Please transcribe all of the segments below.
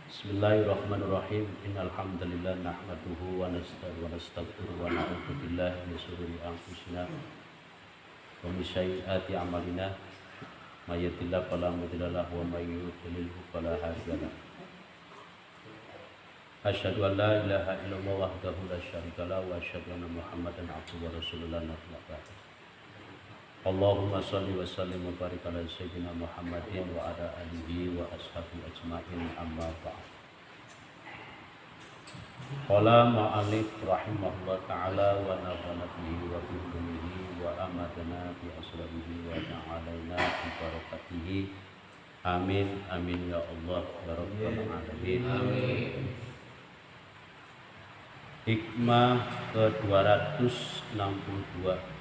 Bismillahirrahmanirrahim. Innal hamdalillah nahmaduhu wa nastaghfiruhu wa na'udzu billahi min shururi anfusina wa min sayyiati a'malina. May yahdihillahu fala mudilla lahu wa may yudlil fala hadiya lahu. Asyhadu an la ilaha illallah wahdahu la syarika lahu wa asyhadu anna Muhammadan abduhu wa rasuluhu la nabiyya ba'dahu. Allahumma shalli wa sallim wa barik ala sayyidina Muhammadin wa ala alihi wa ashabihi ajma'in, amma ba'd. Qala ma'alif rahimahullah ta'ala wa nafa'ana bihi wa bi ilmihi wa amadana bi asrabihi wa ta'alaina bi barakatihi. Amin amin ya Allah ya rabbal alamin. Amin. Hikmah ke-262.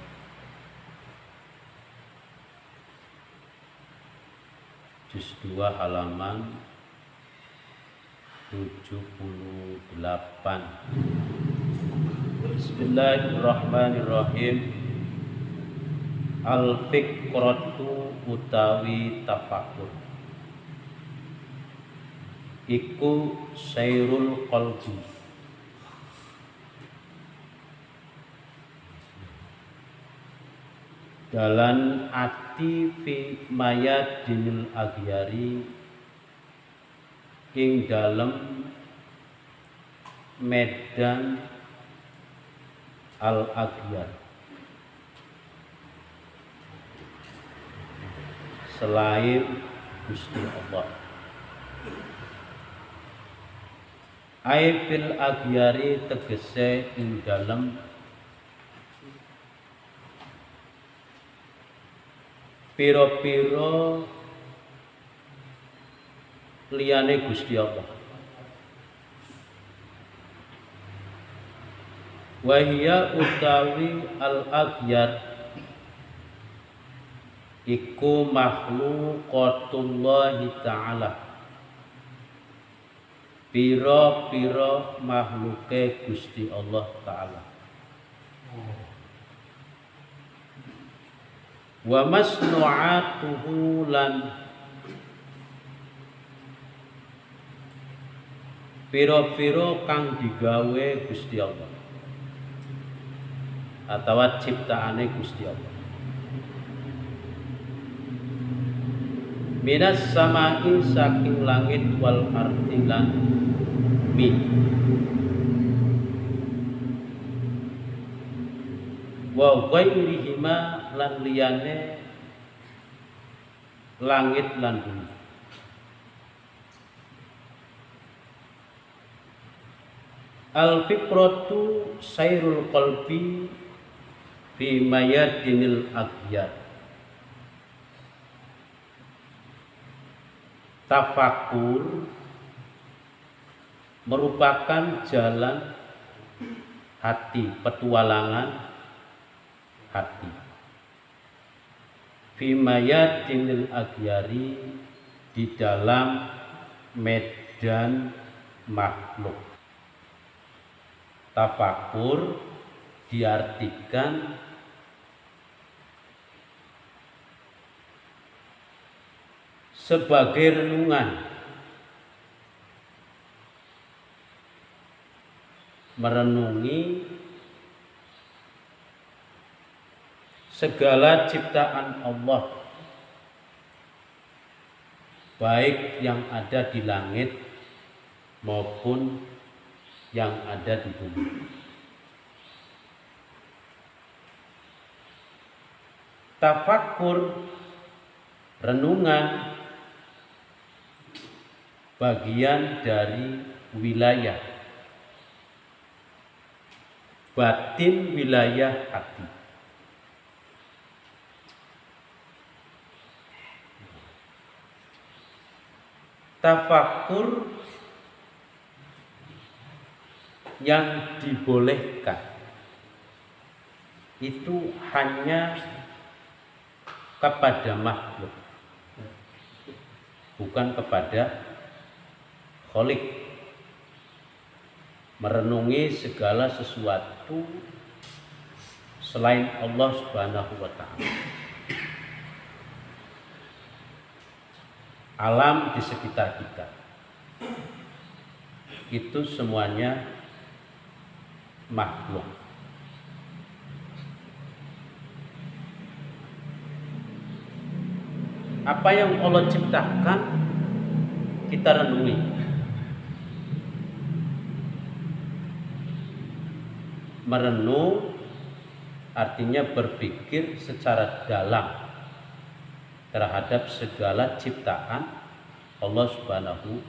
Juz 2 halaman 78. Bismillahirrahmanirrahim. Al-fikratu utawi tafakkur iku sairul qalbi, dalan ati fi mayadinil aghyari, ing dalem medan al aghyar, selain Gusti Allah. Ai fil aghyari tegese ing dalem piro-piro liyane Gusti Allah. Wahia utawi al-aghyar iku makhluqatullahi ta'ala, piro-piro makhluke Gusti Allah ta'ala. Wa masnu'atuhu lan piro-piro kang digawe Gusti Allah atau ciptaane Gusti Allah. Minas samai saking langit wal ardi lan mi. Wa ghairihima lan liyane langit lan bumi. Al-fikratu sairul qalbi fi mayadinil aghyar. Tafakkur merupakan jalan hati, petualangan hati. Fi mayadinil aghyari, di dalam medan makhluk. Tafakkur diartikan sebagai renungan, merenungi segala ciptaan Allah, baik yang ada di langit maupun yang ada di bumi. Tafakkur, renungan, bagian dari wilayah batin, wilayah hati. Tafakkur yang dibolehkan itu hanya kepada makhluk, bukan kepada Khalik. Merenungi segala sesuatu selain Allah Subhanahu wa ta'ala. alam di sekitar kita. itu semuanya makhluk. Apa yang Allah ciptakan kita renungi. Merenung artinya berpikir secara dalam terhadap segala ciptaan Allah Subhanahu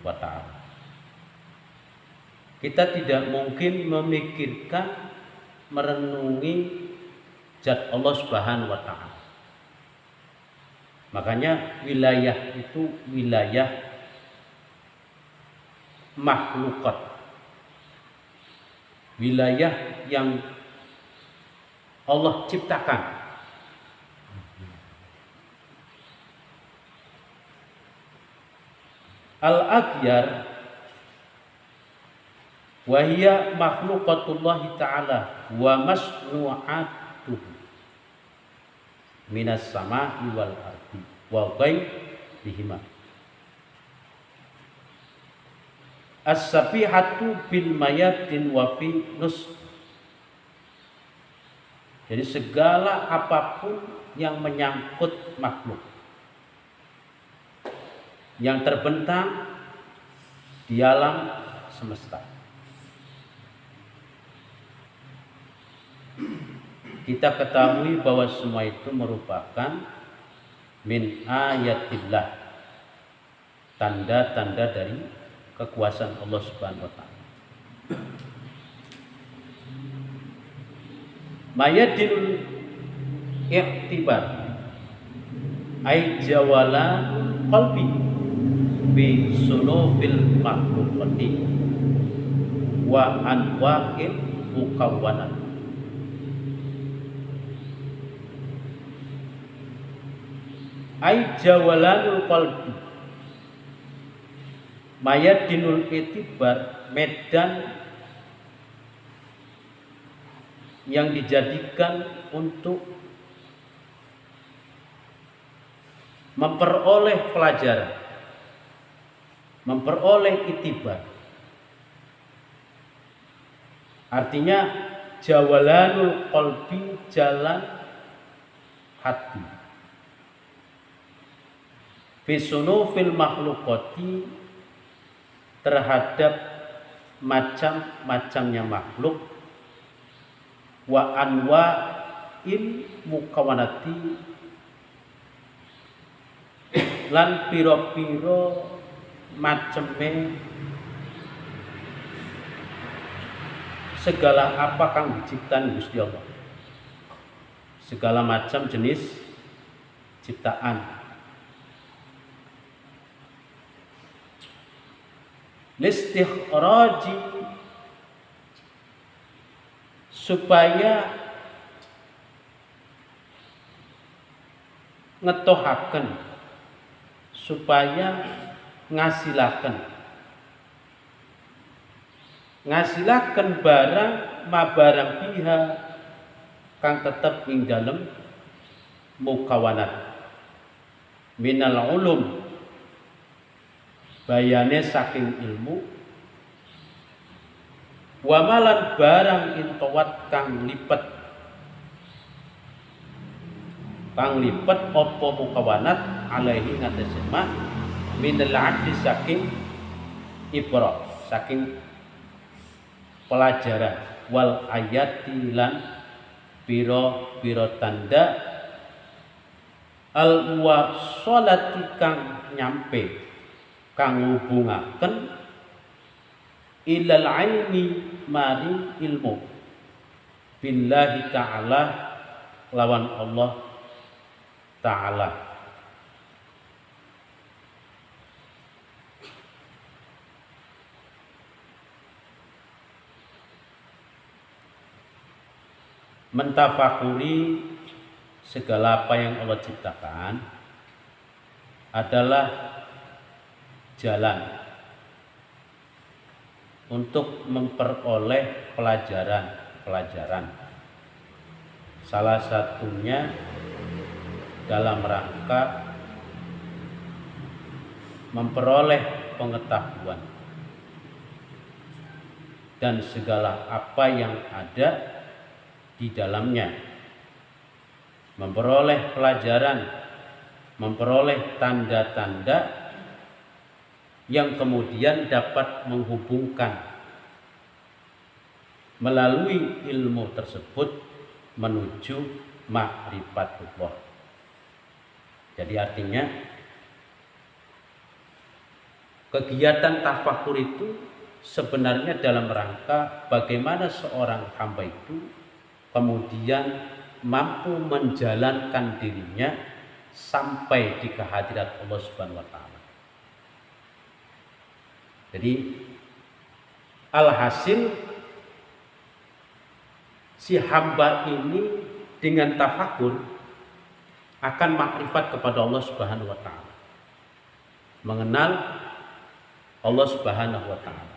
wa ta'ala. Kita tidak mungkin memikirkan, merenungi zat Allah Subhanahu wa ta'ala. Makanya wilayah itu wilayah makhlukat, wilayah yang Allah ciptakan. Al-aghyar wa hiya makhlukatullah ta'ala wa masnu'atuhu minas sama'i wal ardi wa ghairihima. As-sabihatu bil mayatin wa fi nus. Jadi segala apapun yang menyangkut makhluk yang terbentang di alam semesta, kita ketahui bahwa semua itu merupakan min ayatillah, tanda-tanda dari kekuasaan Allah Subhanahu wa ta'ala. Mayadinul i'tibar ay jawalanul qalbi bi sulufil makhluqati wa anwa'il mukawwanat. Ay jawalanul qalbi, mayadinul i'tibar, medan yang dijadikan untuk memperoleh pelajaran, memperoleh itibar. Artinya jawalanul qalbi, jalan hati. Fisunufil makhlukati, terhadap macam-macamnya makhluk. Wa anwa'il mukawanati, lan piro-piro maceme segala apa kang diciptan Gusti Allah, segala macam jenis ciptaan. Listikhraji, supaya ngetohaken, supaya ngasilaken barang mabarang piha kang tetep ing dalem mukawanat minal ulum, bayane saking ilmu, wa malan barang intowat kang lipet apa mukawanat alaihi ngatese ma minal adli, saking ibrah, saking pelajaran, wal ayati lan piro-piro tanda, al muwasalati kang nyampe, kang ngubungaken ilal ilmi mari ilmu, billahi ta'ala, lawan Allah ta'ala. Mentafakuri segala apa yang Allah ciptakan adalah jalan untuk memperoleh pelajaran. Salah satunya dalam rangka memperoleh pengetahuan. dan segala apa yang ada di dalamnya, memperoleh pelajaran, memperoleh tanda-tanda yang kemudian dapat menghubungkan melalui ilmu tersebut menuju ma'rifatullah. Jadi artinya kegiatan tafakur itu sebenarnya dalam rangka bagaimana seorang hamba itu kemudian mampu menjalankan dirinya sampai di kehadirat Allah Subhanahu wa taala. Jadi alhasil si hamba ini dengan tafakur akan makrifat kepada Allah Subhanahu wa taala. Mengenal Allah Subhanahu wa taala.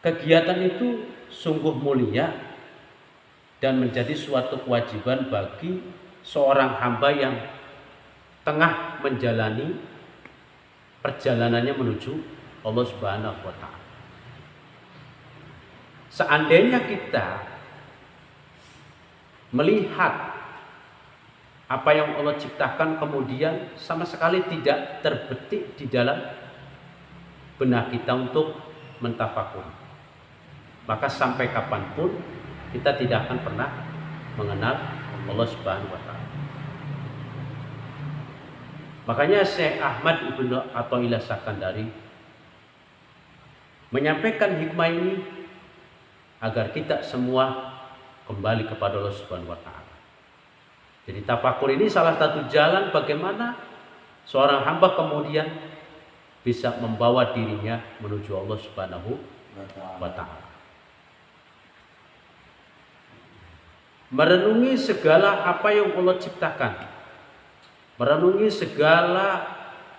Kegiatan itu sungguh mulia dan menjadi suatu kewajiban bagi seorang hamba yang tengah menjalani perjalanannya menuju Allah Subhanahu wa taala. Seandainya kita melihat apa yang Allah ciptakan kemudian sama sekali tidak terbetik di dalam benak kita untuk mentafakur, maka sampai kapanpun kita tidak akan pernah mengenal Allah Subhanahu wa taala. Makanya Syekh Ahmad Ibnu Athaillah Sakandari menyampaikan hikmah ini agar kita semua kembali kepada Allah Subhanahu wa taala. Jadi tafakur ini salah satu jalan bagaimana seorang hamba kemudian bisa membawa dirinya menuju Allah Subhanahu wa taala. Merenungi segala apa yang Allah ciptakan. Merenungi segala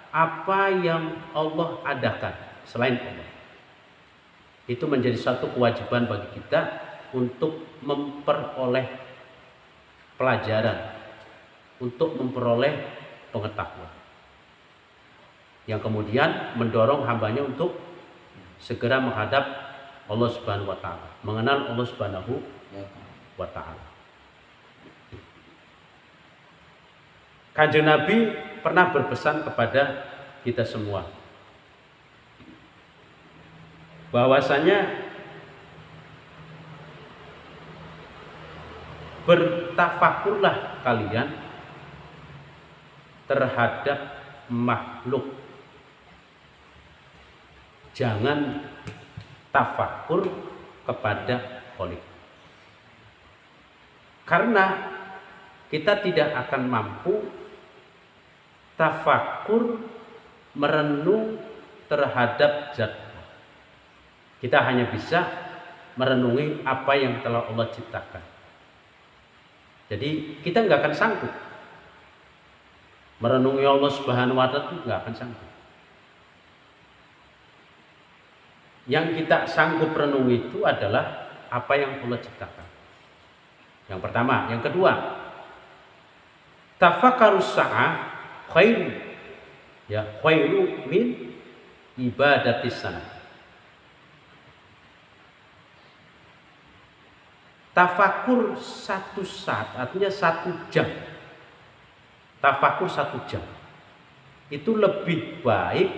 apa yang Allah adakan selain Allah. Itu menjadi satu kewajiban bagi kita untuk memperoleh pelajaran, untuk memperoleh pengetahuan yang kemudian mendorong hambanya untuk segera menghadap Allah Subhanahu wa taala, mengenal Allah Subhanahu wa taala. Kanjeng Nabi pernah berpesan kepada kita semua bahwasanya bertafakurlah kalian terhadap makhluk. Jangan tafakur kepada Khalik. Karena kita tidak akan mampu tafakur merenung terhadap zat. Kita hanya bisa merenungi apa yang telah Allah ciptakan. Jadi kita nggak akan sanggup merenungi Allah Subhanahu wa taala, itu nggak akan sanggup. Yang kita sanggup renungi itu adalah apa yang Allah ciptakan. Yang pertama, yang kedua, tafakkarus sa'ah khairu, ya khairu min ibadatis sana. Tafakur satu saat, artinya 1 jam. Tafakur 1 jam itu lebih baik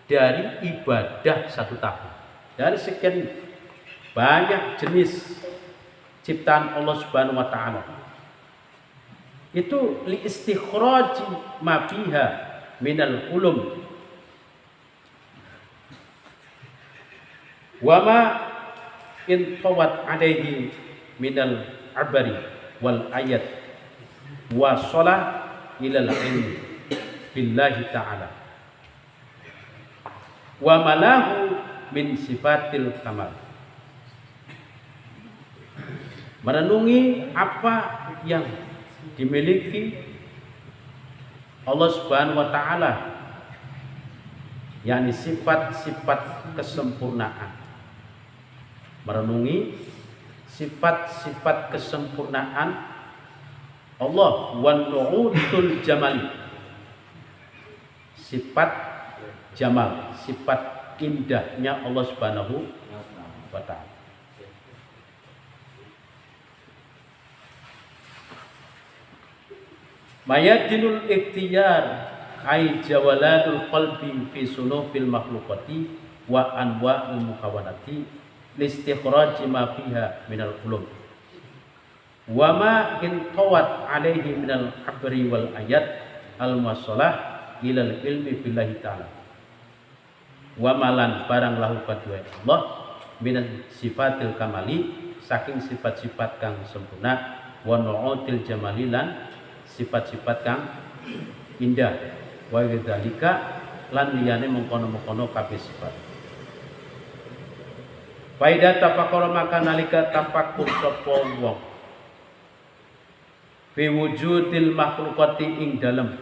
dari ibadah 1 tahun. Dari sekian banyak jenis ciptaan Allah Subhanahu wa taala, itu li istikhraji ma fiha minal ulum wa ma in tawat alaihi minal abari wal ayat wa shalah ilal ilmi billahi ta'ala wa malahu min sifatil kamal. Merenungi apa yang dimiliki Allah Subhanahu wa taala, yakni sifat-sifat kesempurnaan. Merenungi sifat-sifat kesempurnaan Allah, wan nu'udul jamali, sifat jamal, sifat indahnya Allah Subhanahu wa taala. Mayadinul ikhtiyar ay jawaladul qalbi fi sunufil makhluqati wa anwa'il mukawanati listikhraji ma fiha minal ulum wa ma intawat alaihi minal abri wal ayat al muwassalah ilal ilmi billahi ta'ala wa malan barang lahu kadua Allah minan sifatil kamali saking sifat-sifat kang sempurna wa nu'util jamalilan sifat-sifat kang indah wa dzalika lan liyane mengkono-mengkono kabeh sifat. Faida tafakkura maka nalika tafakkur sapa wong fi wujudil makhluqati ing dalem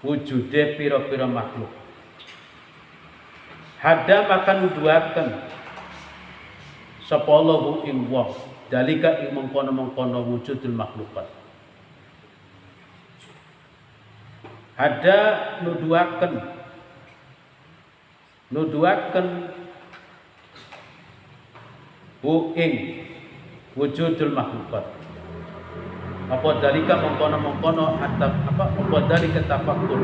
wujude pira-pira makhluk. Hadda maka nuduhaken sapa Allahu ing wong dalika ing mengkono-mengkono wujudul makhluqat. Ada nuduhaken bu ing wujudul makhlukat. Apa dalika mengkono apa dalika tafakkur.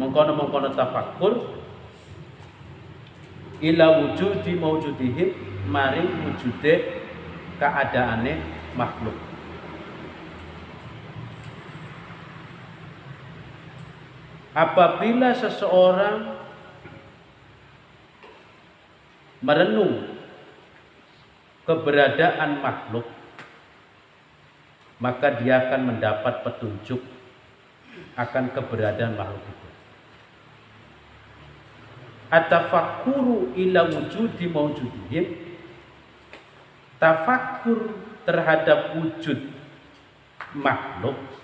Mengkono tafakkur ila wujudi maujudihim maring wujude keadaane makhluk. Apabila seseorang merenung keberadaan makhluk, maka dia akan mendapat petunjuk akan keberadaan makhluk itu. At-tafakkuru ila wujudi maujudihim, tafakkur terhadap wujud makhluk.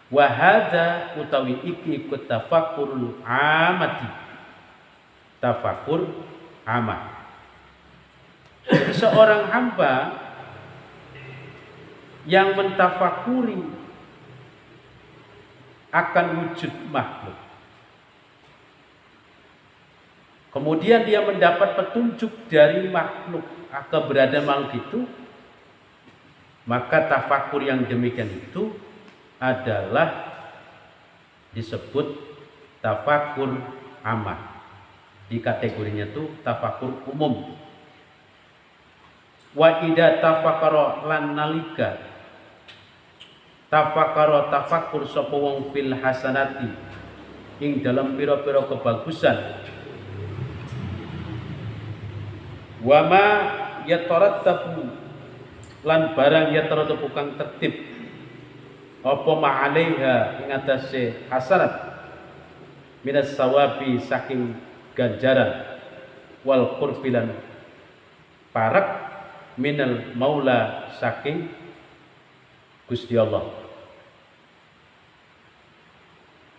Wa hadza utawi iki ikut tafakkurul amati, tafakkur amah. Seorang hamba yang mentafakuri akan wujud makhluk, kemudian dia mendapat petunjuk dari makhluk, keberadaan makhluk itu, maka tafakur yang demikian itu adalah disebut tafakur amah. Di kategorinya itu tafakur umum. Wa idza tafakkara lan nalika tafakkara tafakkur sapa wong fil hasanati ing dalam pira-pira kebagusan, wa ma yatarattabu lan barang yatarattabu kang tertib apa ma'alaiha ing atase hasanat minas sawabi saking ganjaran wal qurbilan parak minal maula saking Gusti Allah.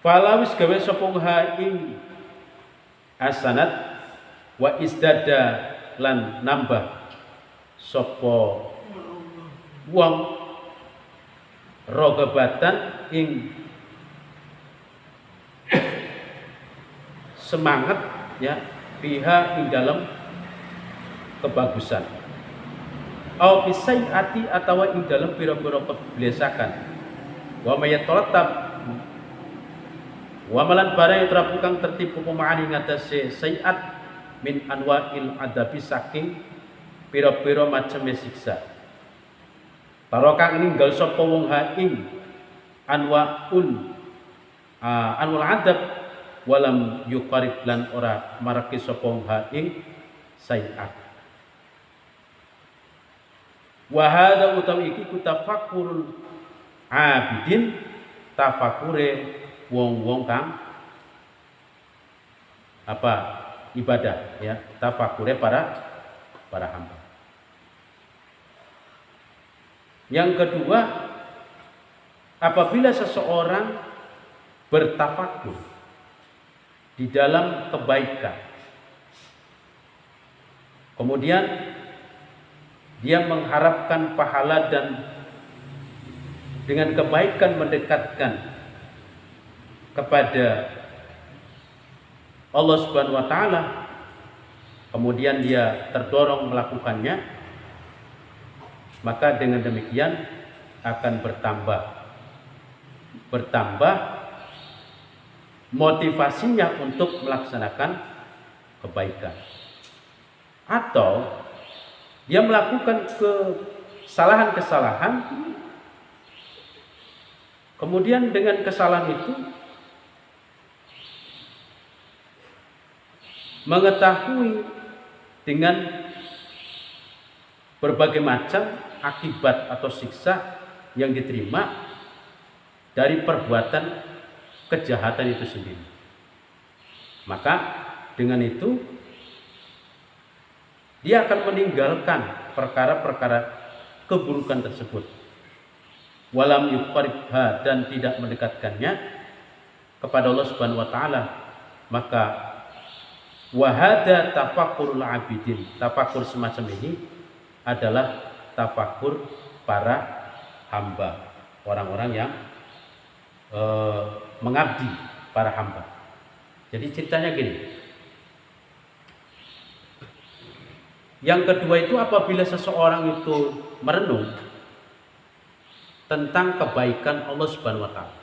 Falawis gawe sapa ing hasanat wa isdada lan nambah sapa wong rogabatan ing semangat ya pihak ing dalam kebagusan au bisaiati atau ing dalam pira-pira keblesakan wa mayatarattab wa malan barang yang terapukang tertib pemaani ngatasi sayiat min anwa'il adabi saking pira-pira macam siksa. Tarokang ninggal sapa wong ha ing anwa'ul adab walam yuqarib lan ora maraki sapa wong ha ing sayiat. Wa hadza utawi iki kutafakkurul abidin, tafakure wong-wong kang apa ibadah ya, tafakure para hamba. Yang kedua, apabila seseorang bertafakur di dalam kebaikan, kemudian dia mengharapkan pahala dan dengan kebaikan mendekatkan kepada Allah Subhanahu wa taala, kemudian dia terdorong melakukannya, maka dengan demikian akan bertambah motivasinya untuk melaksanakan kebaikan. Atau dia melakukan kesalahan-kesalahan, kemudian dengan kesalahan itu mengetahui dengan berbagai macam akibat atau siksa yang diterima dari perbuatan kejahatan itu sendiri. Maka dengan itu dia akan meninggalkan perkara-perkara keburukan tersebut. Walam yuqaribha, dan tidak mendekatkannya kepada Allah Subhanahu wa taala. Maka wahada tafakkurul abidin. Tafakur semacam ini adalah tafakur para hamba, orang-orang yang mengabdi, para hamba. Jadi ceritanya gini. Yang kedua itu apabila seseorang itu merenung tentang kebaikan Allah Subhanahu wa taala.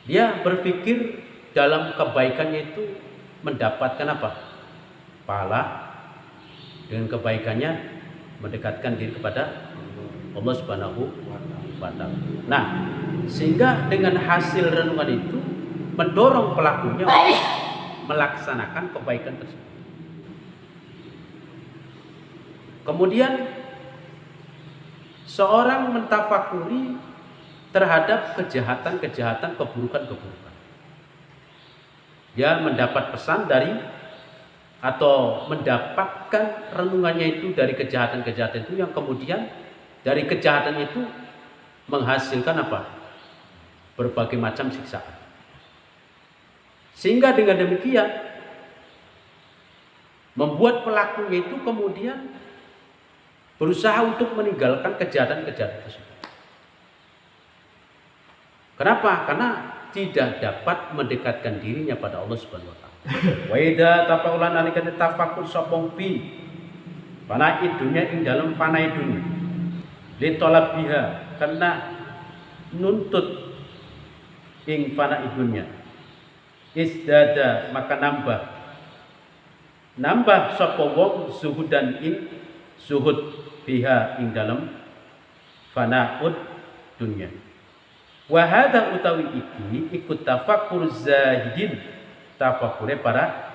Dia berpikir dalam kebaikannya itu mendapatkan apa? Pahala. Dengan kebaikannya mendekatkan diri kepada Allah Subhanahu wa taala. Nah, sehingga dengan hasil renungan itu mendorong pelakunya melaksanakan kebaikan tersebut. Kemudian seorang mentafakuri terhadap kejahatan-kejahatan, keburukan-keburukan. Dia mendapat pesan dari atau mendapatkan renungannya itu dari kejahatan-kejahatan itu, yang kemudian dari kejahatan itu menghasilkan apa? Berbagai macam siksaan. Sehingga dengan demikian membuat pelakunya itu kemudian berusaha untuk meninggalkan kejahatan-kejahatan tersebut. Kenapa? Karena tidak dapat mendekatkan dirinya pada Allah Subhanahu wa taala. Wa idza tafaulan alika tafakur sopong fi fanaid dunya ing dalam fanaid dunya li talabiha, karena nuntut ing fanaid dunya, isdada maka nambah sapa wong zuhudan ing zuhud biha ing dalam fanaud dunya. Wa hadza utawi iki ikut tafakkur zahidin, tafakure para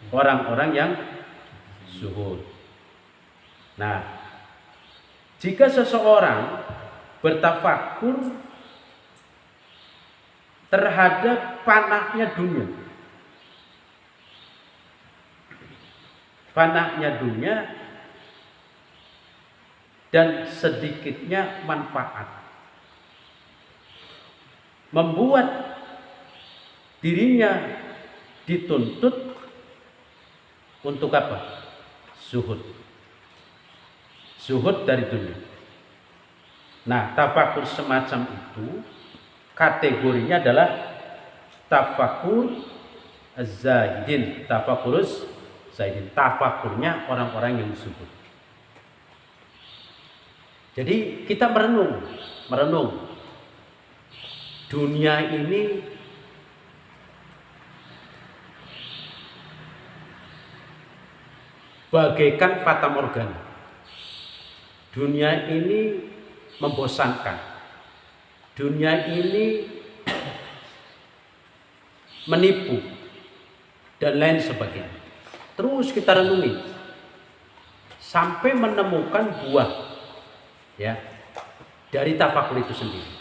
orang-orang yang zuhud. Nah, jika seseorang bertafakur terhadap panahnya dunia dan sedikitnya manfaat, membuat dirinya dituntut untuk apa? Zuhud dari dunia. Nah, tafakur semacam itu kategorinya adalah tafakur zahidin, tafakurus zahidin, tafakurnya orang-orang yang zuhud. Jadi kita merenung dunia ini bagaikan fata morgana. Dunia ini membosankan. Dunia ini menipu dan lain sebagainya. Terus kita renungi sampai menemukan buah, ya, dari tafakur itu sendiri.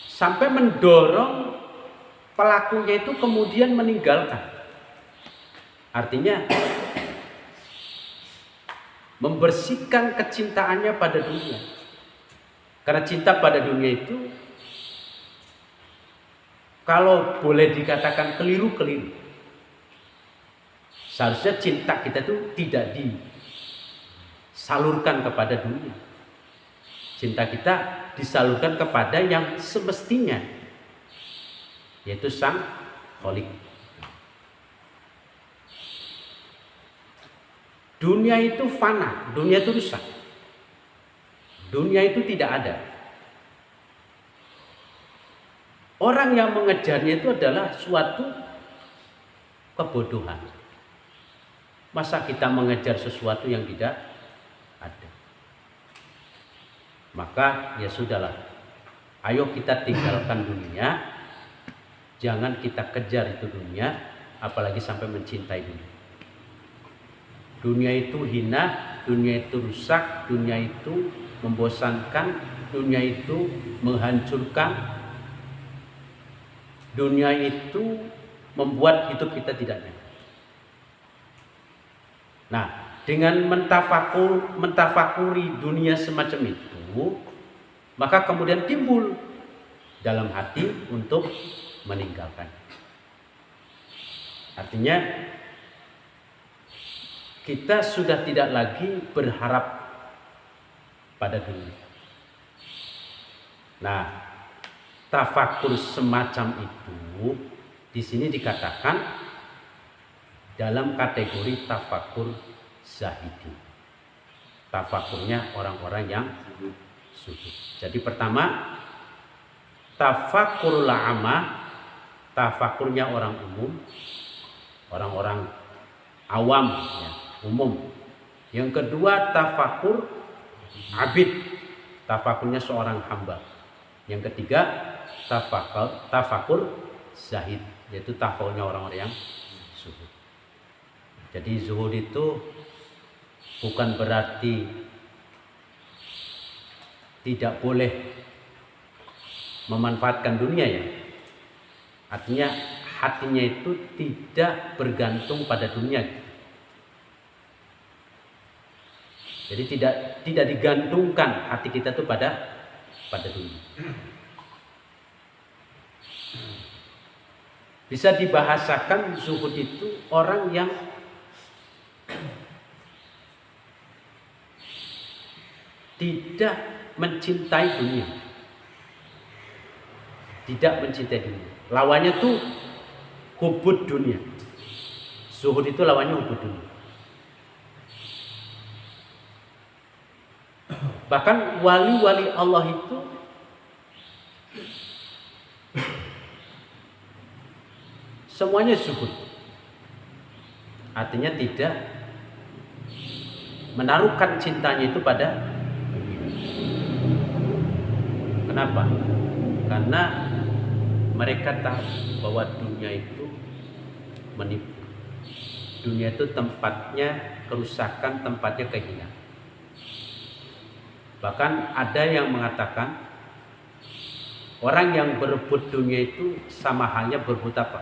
Sampai mendorong pelakunya itu kemudian meninggalkan. Artinya membersihkan kecintaannya pada dunia. Karena cinta pada dunia itu kalau boleh dikatakan keliru-keliru. Seharusnya cinta kita itu tidak disalurkan kepada dunia. Cinta kita disalurkan kepada yang semestinya, yaitu Sang Khalik. Dunia itu fana, dunia itu rusak. Dunia itu tidak ada. Orang yang mengejarnya itu adalah suatu kebodohan. Masa kita mengejar sesuatu yang tidak ada? Maka ya sudahlah. Ayo kita tinggalkan dunia. Jangan kita kejar itu dunia, apalagi sampai mencintai dunia. Dunia itu hina, dunia itu rusak, dunia itu membosankan, dunia itu menghancurkan, dunia itu membuat hidup kita tidak nyaman. Nah, dengan mentafakuri dunia semacam itu, maka kemudian timbul dalam hati untuk meninggalkan. Artinya kita sudah tidak lagi berharap pada dunia. Nah, tafakur semacam itu di sini dikatakan dalam kategori tafakur zahidi. Tafakurnya orang-orang yang zuhud. Jadi pertama, tafakurul amma, tafakurnya orang umum, orang-orang awam, ya, umum. Yang kedua, tafakur abid, tafakurnya seorang hamba. Yang ketiga, tafakur zahid, yaitu tafakurnya orang-orang yang zuhud. Jadi zuhud itu bukan berarti tidak boleh memanfaatkan dunia, ya. Artinya hatinya itu tidak bergantung pada dunia. Jadi tidak digantungkan hati kita itu pada dunia. Bisa dibahasakan zuhud itu orang yang tidak mencintai dunia. Tidak mencintai dunia. Lawannya tuh hubud dunia. Zuhud itu lawannya hubud dunia. Bahkan wali-wali Allah itu semuanya zuhud. Artinya tidak menaruhkan cintanya itu pada dunia. Kenapa? Karena mereka tahu bahwa dunia itu menipu. Dunia itu tempatnya kerusakan, tempatnya kehinaan. Bahkan ada yang mengatakan orang yang berebut dunia itu sama halnya berebut apa?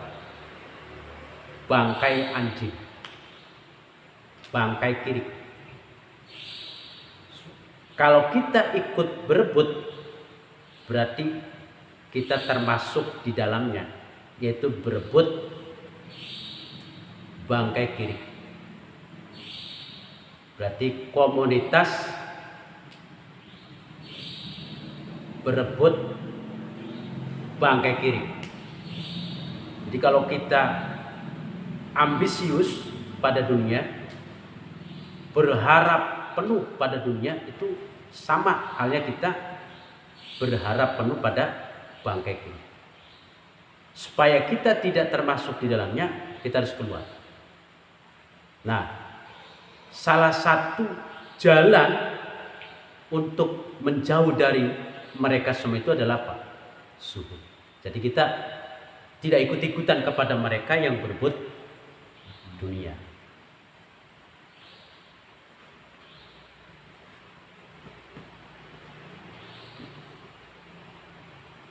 Bangkai anjing, bangkai kiri. Kalau kita ikut berebut, berarti kita termasuk di dalamnya, yaitu berebut bangkai kiri. Berarti komunitas berebut bangkai kiri. Jadi kalau kita ambisius pada dunia, berharap penuh pada dunia, itu sama halnya kita berharap penuh pada bangkai kiri. Supaya kita tidak termasuk di dalamnya, kita harus keluar. Nah, salah satu jalan untuk menjauh dari mereka semua itu adalah apa? Zuhud. Jadi kita tidak ikut-ikutan kepada mereka yang berebut dunia.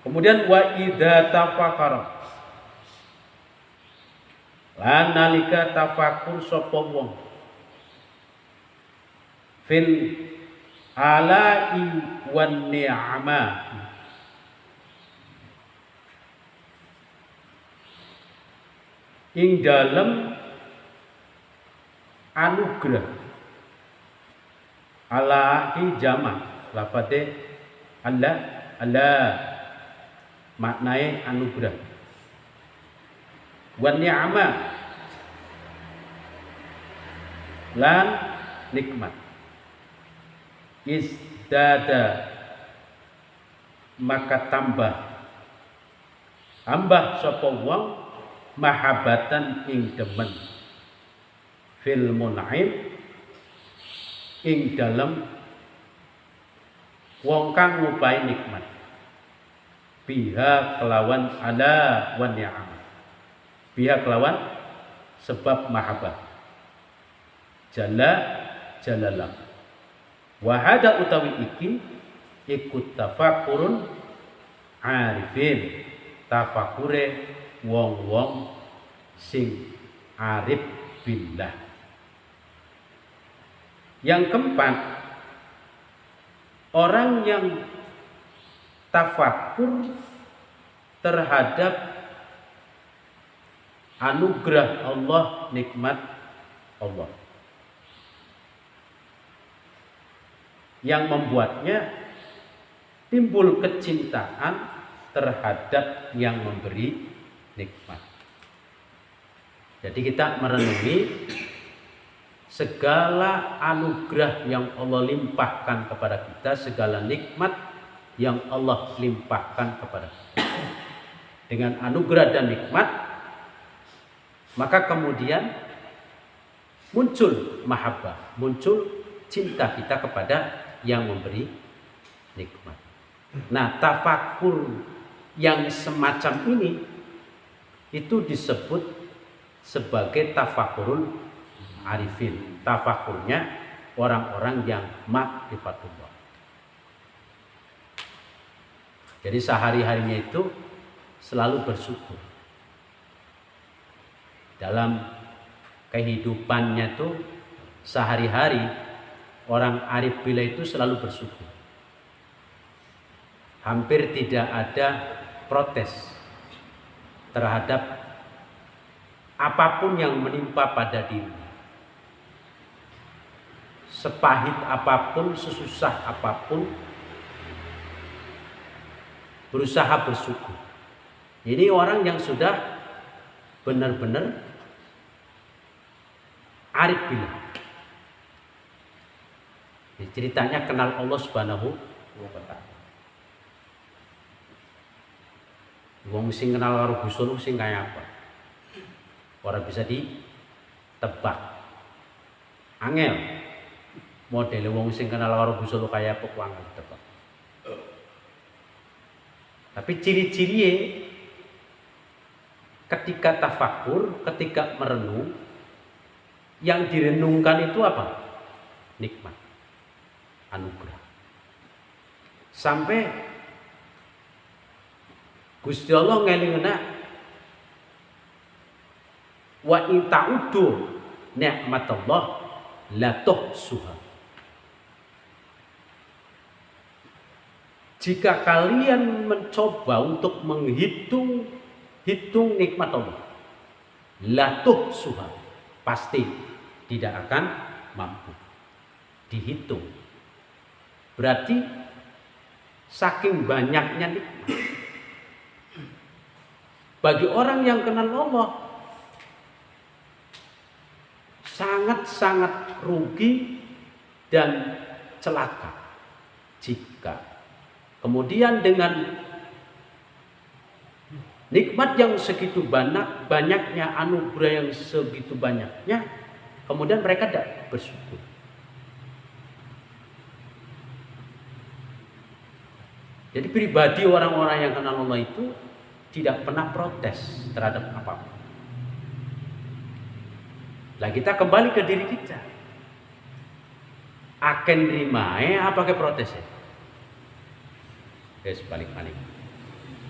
Kemudian wa idza tafakkara, lan nalika tafakkur sapa wong fil alai wan ni'ama, ing dalem anugerah ala hijama, lafate Allah, Allah maknai anugerah. Wan ni'amah lan nikmat. Isdada maka tambah sapa wong mahabbatan ing demen fil mun'im ing dalem wong kang ngupahi nikmat biha kelawan ala wa ni'am biha kelawan sebab mahabbah jalalah wa hada utawi iki ikut tafakurun arifin tafakure wong-wong sing arif billah. Yang keempat, orang yang tafakur terhadap anugerah Allah, nikmat Allah yang membuatnya timbul kecintaan terhadap yang memberi nikmat. Jadi kita merenungi segala anugerah yang Allah limpahkan kepada kita, segala nikmat yang Allah limpahkan kepada kita. Dengan anugerah dan nikmat, maka kemudian muncul mahabbah, muncul cinta kita kepada yang memberi nikmat. Nah, tafakur yang semacam ini itu disebut sebagai tafakurul arifin. Tafakurnya orang-orang yang ma'rifatullah. Jadi sehari-harinya itu selalu bersyukur. Dalam kehidupannya itu sehari-hari orang arif billah itu selalu bersyukur. Hampir tidak ada protes terhadap apapun yang menimpa pada dirinya. Sepahit apapun, sesusah apapun, berusaha bersyukur. Ini orang yang sudah benar-benar arif billah. Ceritanya kenal Allah Subhanahu wa ta'ala. Wong sing kenal karo Gusti Allah sing kaya apa? Ora bisa ditebak. Angel. Modele wong sing kenal karo Gusti Allah kaya apa kuwi angel ditebak. Tapi ciri-cirinya ketika tafakur, ketika merenung, yang direnungkan itu apa? Nikmat, anugerah. Sampai Gusti Allah ngelingna wa in ta'uddu ni'matallah la tuhsuha. Jika kalian mencoba untuk menghitung nikmat Allah, la tuhsuha, pasti tidak akan mampu dihitung. Berarti saking banyaknya nikmat. Bagi orang yang kenal Allah, sangat-sangat rugi dan celaka jika kemudian dengan nikmat yang segitu banyaknya, anugerah yang segitu banyaknya, kemudian mereka tidak bersyukur. Jadi pribadi orang-orang yang kenal Allah itu tidak pernah protes terhadap apapun. Lah kita kembali ke diri kita. Akan rimae apa ke protes ya? Balik-balik.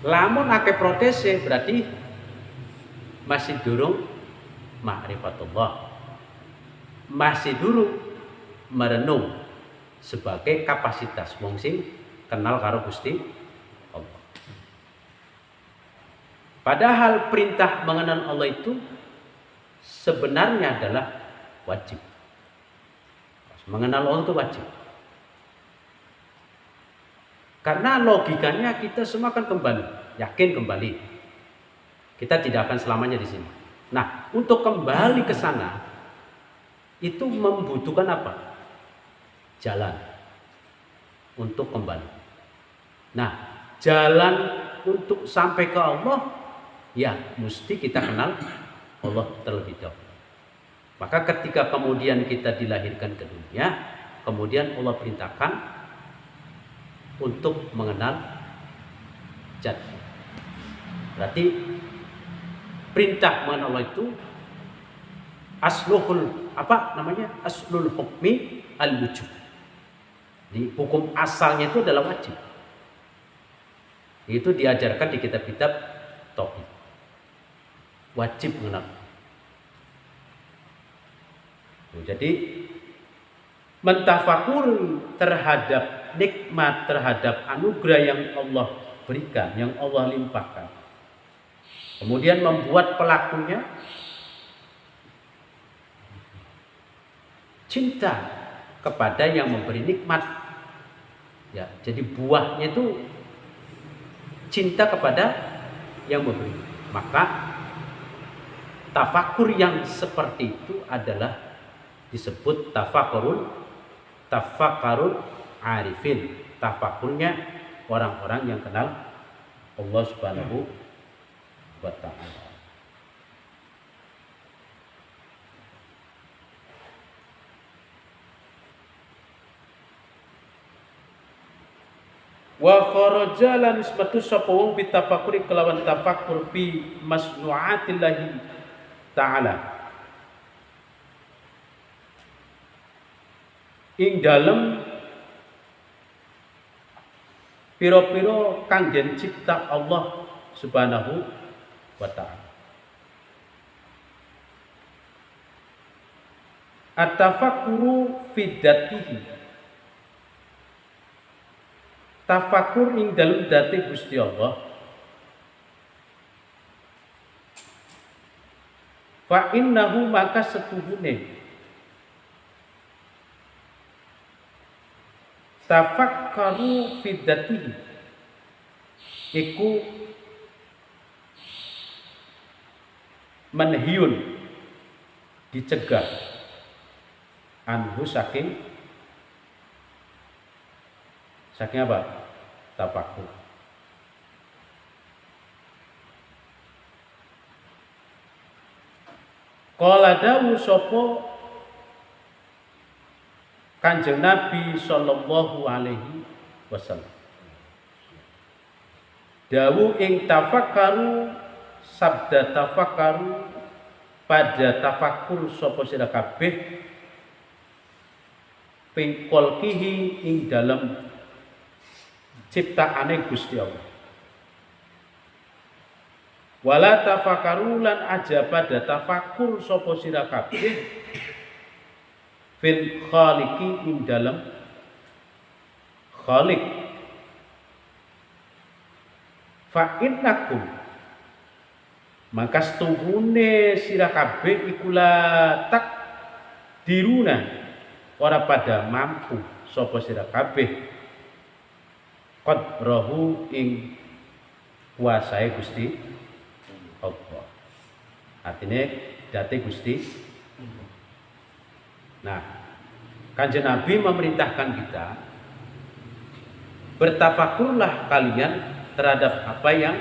Lamun ake protes berarti masih durung ma'rifatullah. Masih durung merenung sebagai kapasitas wong sing kenal karo Gusti Allah. Padahal perintah mengenal Allah itu sebenarnya adalah wajib. Mengenal Allah itu wajib. Karena logikanya kita semua akan kembali, yakin kembali. Kita tidak akan selamanya di sini. Nah, untuk kembali ke sana itu membutuhkan apa? Jalan untuk kembali. Nah, jalan untuk sampai ke Allah, ya mesti kita kenal Allah terlebih dahulu. Maka ketika kemudian kita dilahirkan ke dunia, kemudian Allah perintahkan untuk mengenal zat. Berarti perintah mengenal Allah itu aslul hukmi al-wujub. Di hukum asalnya itu adalah wajib. Itu diajarkan di kitab-kitab tauhid. Wajib mengenal. Jadi mentafakur terhadap nikmat, terhadap anugerah yang Allah berikan, yang Allah limpahkan. Kemudian membuat pelakunya cinta kepada yang memberi nikmat. Ya, jadi buahnya itu cinta kepada yang memberi. Maka tafakur yang seperti itu adalah disebut tafakurul arifin. Tafakurnya orang-orang yang kenal Allah Subhanahu wa ta'ala. Wa kharaja lan isbatu sapa wong bitafakuri kelawan tafakur fi masnu'atillahi ta'ala. Ing dalem piro-piro kang den cipta Allah Subhanahu wa ta'ala. At-tafakkuru fi dzatihi. Tafakur ing dalem dzati Gusti Allah. Fa innahu maka setuhune tafakkaru fi dzatihi iku manhiyun, dicegah anhu saking apa? Tafakkur. Qala dawu sapa Kanjeng Nabi sallallahu alaihi wasallam. Dawu ing tafakkaru, sabda tafakkaru, pada tafakkur sapa sira kabeh ping kolkihi ing dalam ciptaane Gusti Allah. Wala tafakkaru lan aja pada tafakkur sapa sira kabeh fil khaliqi ing dalam khaliq. Fa innakum maka setuhune sira kabeh iku la tak diruna ora pada mampu sapa sira kabeh qadrahu ing kuasai Gusti Allah. Artinya date Gusti. Nah, Kanjeng Nabi memerintahkan kita bertafakurlah kalian terhadap apa yang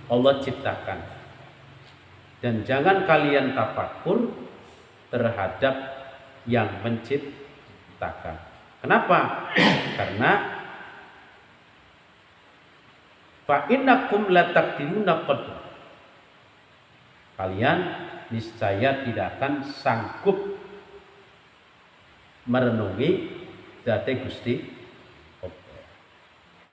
Allah ciptakan, dan jangan kalian tafakur terhadap yang menciptakan. Kenapa? Karena fa innakum la taqdiruna qad, kalian niscaya tidak akan sanggup merenungi zat Gusti